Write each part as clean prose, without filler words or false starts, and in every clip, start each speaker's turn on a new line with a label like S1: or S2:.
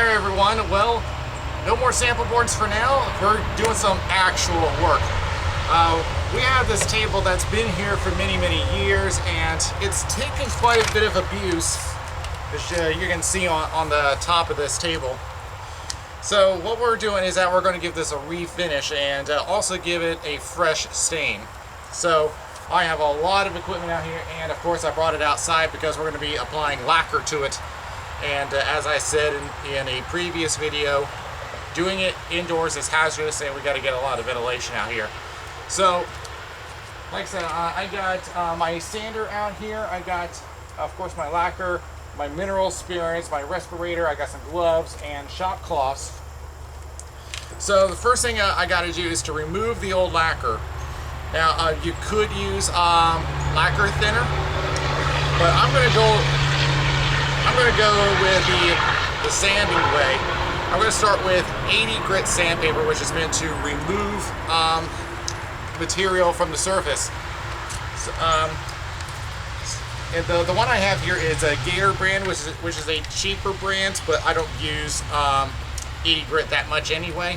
S1: Hi everyone. Well, no more sample boards for now. We're doing some actual work. We have this table that's been here for many years, and it's taken quite a bit of abuse, as you can see on the top of this table. So what we're doing is that we're going to give this a refinish and also give it a fresh stain. So I have a lot of equipment out here, and of course I brought it outside because we're going to be applying lacquer to it. And as I said in a previous video, doing it indoors is hazardous, and we got to get a lot of ventilation out here. So, like I said, I got my sander out here. I got, of course, my lacquer, my mineral spirits, my respirator. I got some gloves and shop cloths. So the first thing I got to do is to remove the old lacquer. Now you could use lacquer thinner, but I'm going to go with the sanding way. I'm going to start with 80 grit sandpaper, which is meant to remove material from the surface. So, and the one I have here is a Gator brand, which is a cheaper brand, but I don't use 80 grit that much anyway.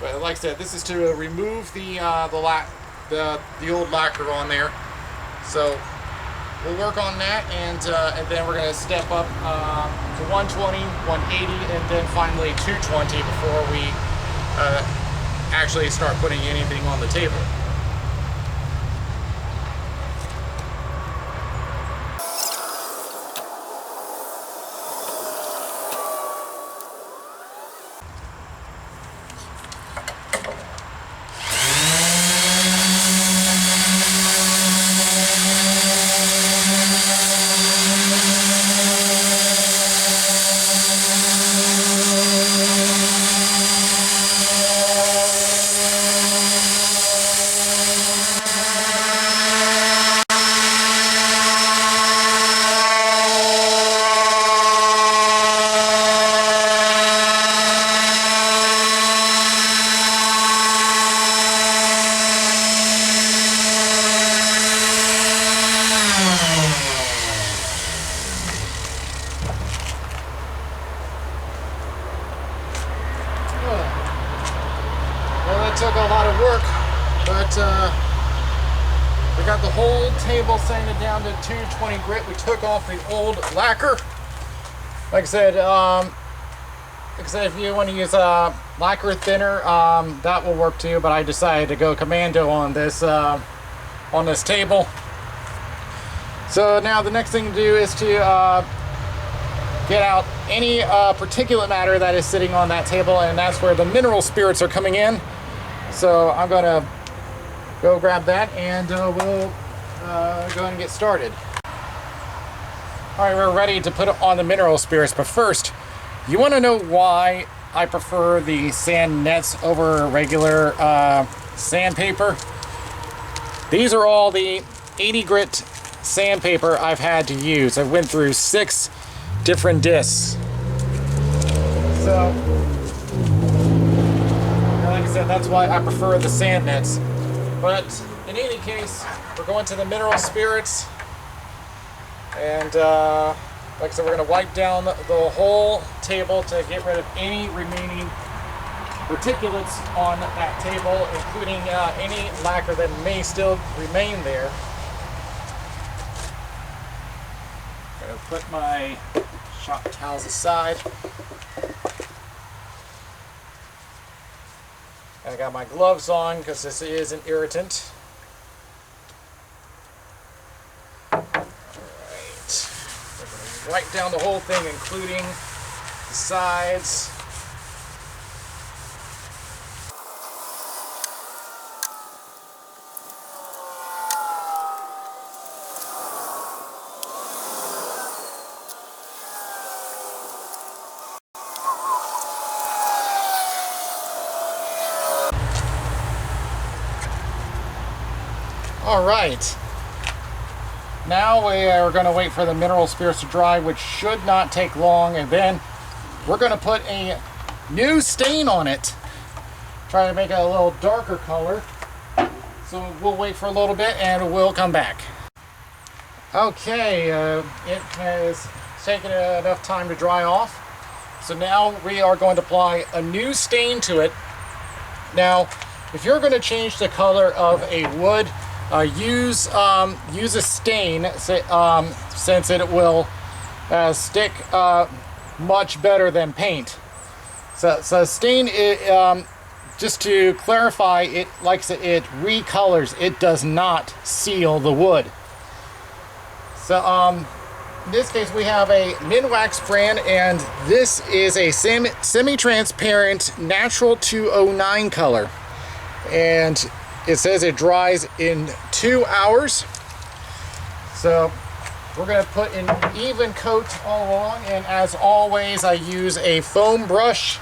S1: But like I said, this is to remove the old lacquer on there. So we'll work on that, and then we're going to step up to 120, 180, and then finally 220 before we actually start putting anything on the table. Took a lot of work, but we got the whole table sanded down to 220 grit. We took off the old lacquer. Like I said, if you want to use lacquer thinner, that will work too. But I decided to go commando on this table. So now the next thing to do is to get out any particulate matter that is sitting on that table, and that's where the mineral spirits are coming in. So I'm going to go grab that, and we'll go ahead and get started. Alright, we're ready to put on the mineral spirits, but first, you want to know why I prefer the sand nets over regular sandpaper? These are all the 80 grit sandpaper I've had to use. I went through 6 different discs. So that's why I prefer the sand nets. But in any case, we're going to the mineral spirits, and like I said, we're going to wipe down the whole table to get rid of any remaining particulates on that table, including any lacquer that may still remain there. I'm going to put my shop towels aside. I got my gloves on because this is an irritant. Alright. We're going to wipe down the whole thing, including the sides. Alright, now we are going to wait for the mineral spirits to dry, which should not take long, and then we're going to put a new stain on it. Try to make it a little darker color. So we'll wait for a little bit and we'll come back. Okay, it has taken enough time to dry off. So now we are going to apply a new stain to it. Now, if you're going to change the color of a wood, use a stain, since it will stick much better than paint. So stain, just to clarify, it recolors. It does not seal the wood. So in this case, we have a Minwax brand, and this is a semi-transparent natural 209 color. And it says it dries in 2 hours. So we're going to put an even coat all along, and as always, I use a foam brush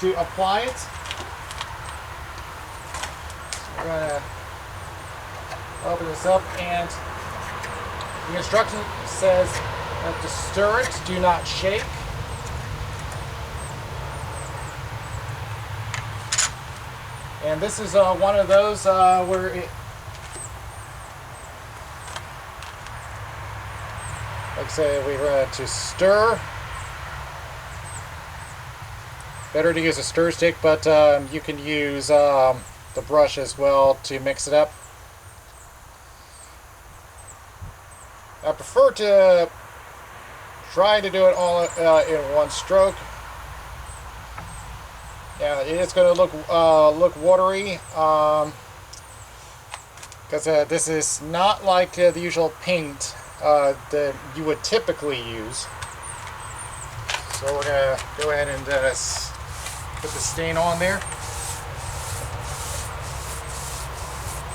S1: to apply it. So we're going to open this up, and the instruction says that to stir it, do not shake. And this is one of those where it, like I say, we're to stir. Better to use a stir stick, but you can use the brush as well to mix it up. I prefer to try to do it all in one stroke. Yeah, it is going to look watery, because this is not like the usual paint that you would typically use. So we're going to go ahead and put the stain on there.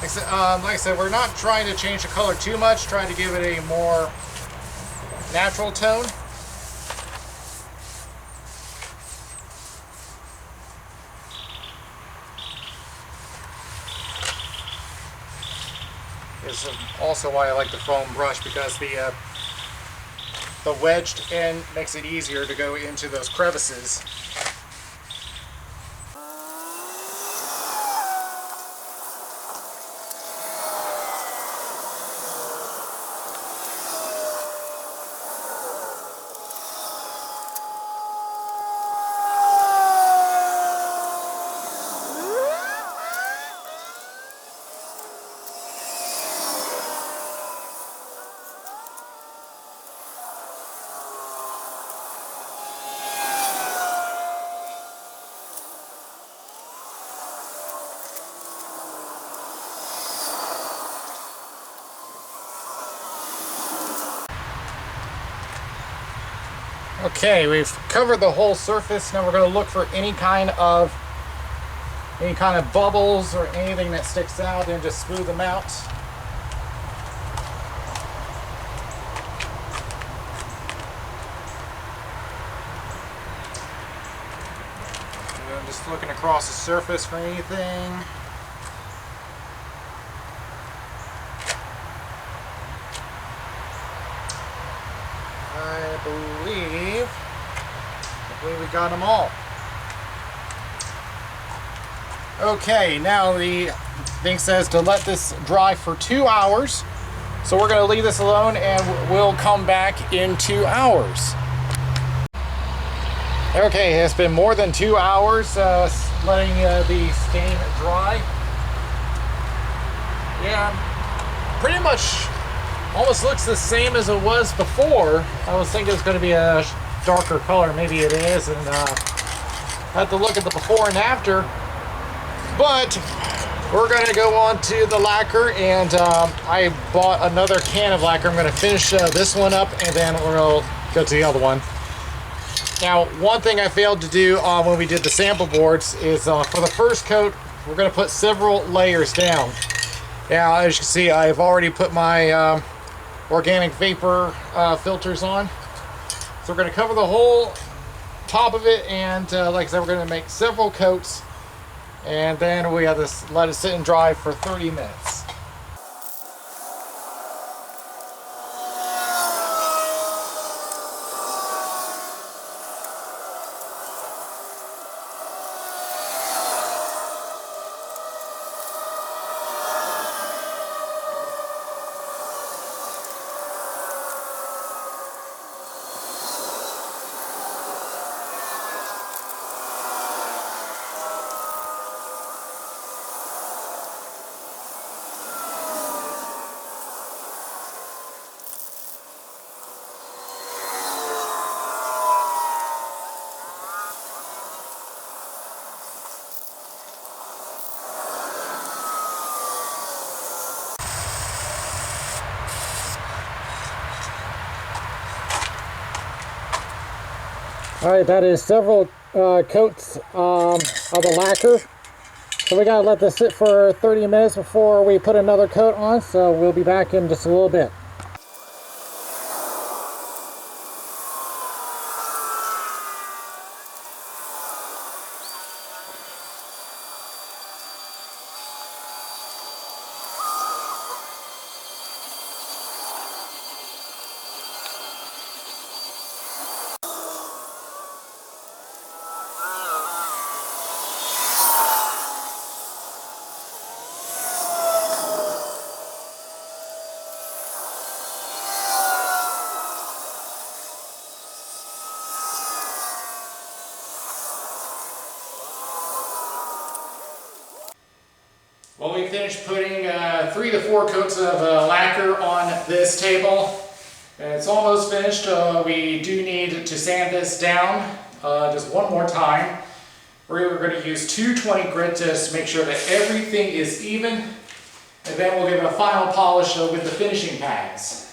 S1: Like I said, we're not trying to change the color too much, trying to give it a more natural tone. This is also why I like the foam brush, because the wedged end makes it easier to go into those crevices. Okay, we've covered the whole surface. Now we're going to look for any kind of bubbles or anything that sticks out, and just smooth them out. And I'm just looking across the surface for anything. I believe we got them all. Okay, now the thing says to let this dry for 2 hours. So we're going to leave this alone, and we'll come back in 2 hours. Okay, it's been more than 2 hours letting the stain dry. Yeah, pretty much almost looks the same as it was before. I was thinking it was going to be a darker color. Maybe it is, and I have to look at the before and after. But we're going to go on to the lacquer, and I bought another can of lacquer. I'm going to finish this one up, and then we'll go to the other one. Now, one thing I failed to do when we did the sample boards is for the first coat, we're going to put several layers down. Now, as you can see, I've already put my organic vapor filters on. So we're going to cover the whole top of it, and like I said, we're going to make several coats, and then we have to let it sit and dry for 30 minutes.
S2: All right, that is several coats of the lacquer. So we gotta let this sit for 30 minutes before we put another coat on, so we'll be back in just a little bit.
S1: Well, we finished putting 3 to 4 coats of lacquer on this table. It's almost finished. We do need to sand this down just one more time. We're going to use 220 grit just to make sure that everything is even, and then we'll give it a final polish with the finishing pads.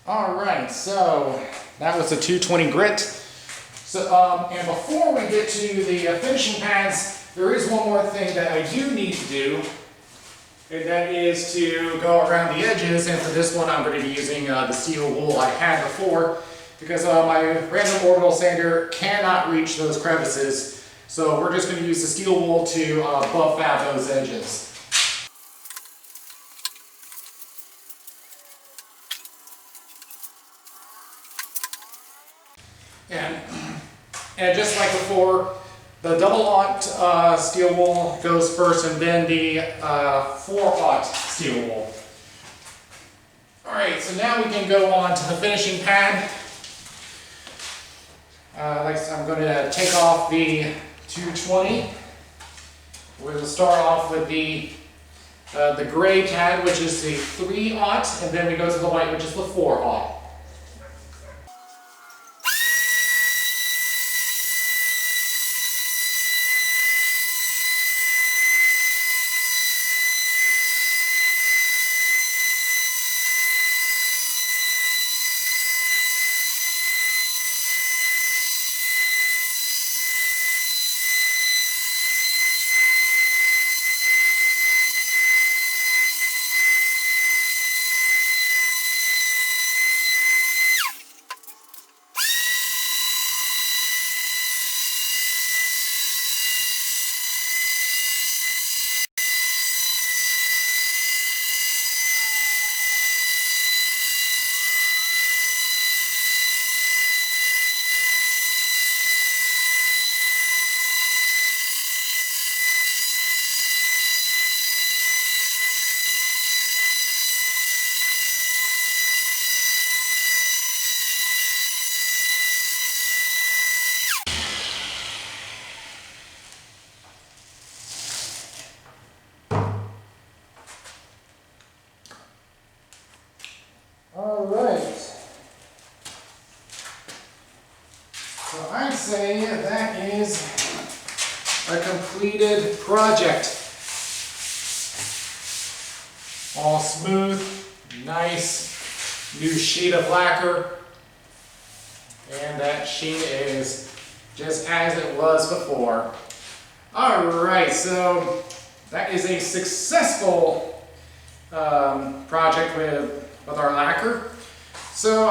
S1: All right, so that was a 220 grit. So, and before we get to the finishing pads, there is one more thing that I do need to do, and that is to go around the edges. And for this one, I'm going to be using the steel wool I had before, because my random orbital sander cannot reach those crevices. So we're just going to use the steel wool to buff out those edges. And just like before, the double-aught steel wool goes first, and then the 4-aught steel wool. All right, so now we can go on to the finishing pad. I'm going to take off the 220. We'll start off with the gray pad, which is the 3-aught, and then we go to the white, which is the 4-aught. All right. So I'd say that is a completed project. All smooth, nice, new sheet of lacquer. And that sheet is just as it was before. All right, so that is a successful project with our lacquer. So,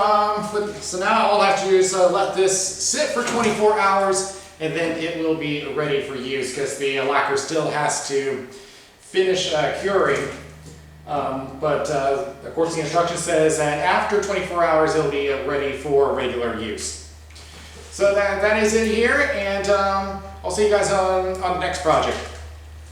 S1: so now all I have to do is let this sit for 24 hours, and then it will be ready for use, because the lacquer still has to finish curing. But of course the instruction says that after 24 hours it'll be ready for regular use. So that is it here, and I'll see you guys on the next project.